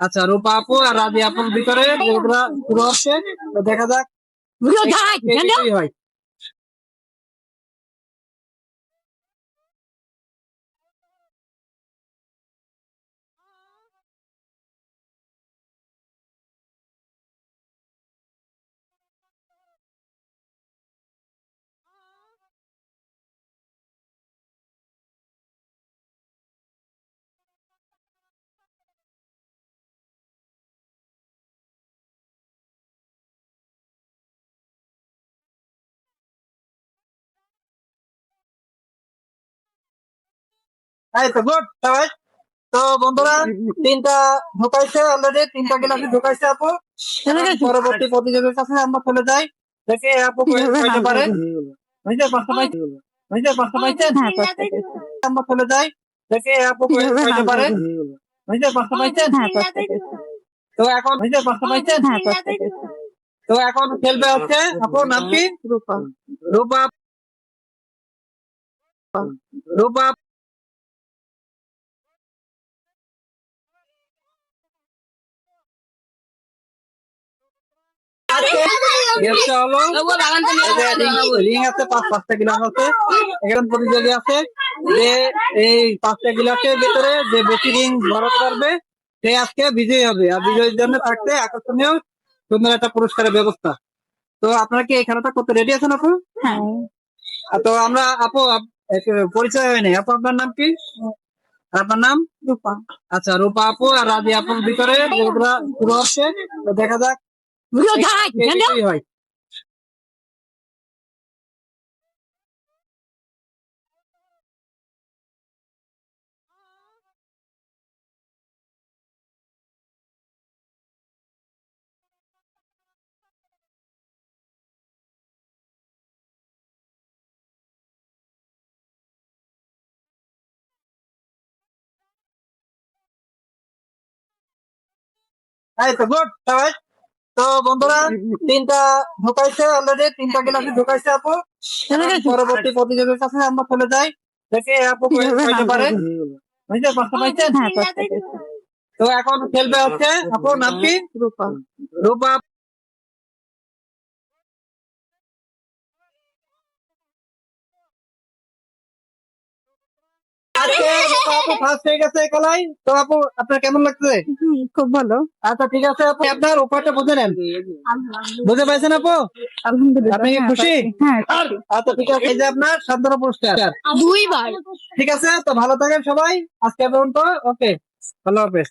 আচ্ছা, রূপা আপু আর রাজি আপুর ভিতরে যেগুলা শুরু হচ্ছে, তো দেখা যাক কে বিজয়ী হয়। এই তো গুড সবাই। তো বন্ধুরা, তিনটা ঢুকাইছে অলরেডি, তিনটা গ্লাসে ঢুকাইছে আপু। এখন পরবর্তী প্রতিযোগীর কাছে আমরা চলে যাই, দেখে আপু কয়টা পারে। বুঝতে পারতে পারছেন? বুঝতে পারতে পারছেন? আমরা চলে যাই, দেখে আপু কয়টা পারে। বুঝতে পারতে পারছেন? তো এখন বুঝতে পারতে পারছেন? তো এখন খেলবে হচ্ছে, আপুর নাম কি? রূপা। রূপা। রূপা গেমটা হলো রিং আছে, পাঁচটা গিলাস আছে। এখানে প্রতিযোগী আছে যে এই পাঁচটা গিলাসের ভিতরে যে বেশি রিং ভরাতে পারবে সে আজকে বিজয়ী হবে, আর বিজয়ীর জন্য থাকছে আকর্ষণীয় সুন্দর একটা পুরস্কারের ব্যবস্থা। তো আপনারা কি এই খেলাটা করতে রেডি আছেন আপু? হ্যাঁ। তো আমরা আপু পরিচয় হয়নি, আপু আপনার নাম কি? আপনার নাম? রূপা। আচ্ছা, রূপা আপু আর রাজি আপুর ভিতরে যেগুলা শুরু হচ্ছে, তো দেখা যাক কে বিজয়ী হয়। এই তো গুড সবাই। তো বন্ধুরা, তিনটা ঢুকাইছে অলরেডি, তিনটা গ্লাসে ঢুকাইছে আপু। এখন পরবর্তী প্রতিযোগীর কাছে আমরা চলে যাই, দেখে আপু কয়টা পারে। বুঝতে পারতে পারছেন? তো এখন খেলবে হচ্ছে, আপুর নাম কি? রূপা। রূপা। আজকে রূপা আপু ফার্স্ট হয়ে গেছে এই খেলায়। তো আপু আপনার কেমন লাগছে? খুব ভালো। আচ্ছা ঠিক আছে আপু, আপনার উপায়টা বুঝে নেন। বুঝে পাইছেন আপু? আলহামদুলিল্লাহ। আপনি কি হ্যাঁ, খুশি? হ্যাঁ, আচ্ছা ঠিক আছে, এই যে আপনার সান্ত্বনা পুরস্কার। 2 বার। ঠিক আছে, তো ভালো থাকেন সবাই, আজকে পর্যন্ত। ওকে, ভালো হাফেজ।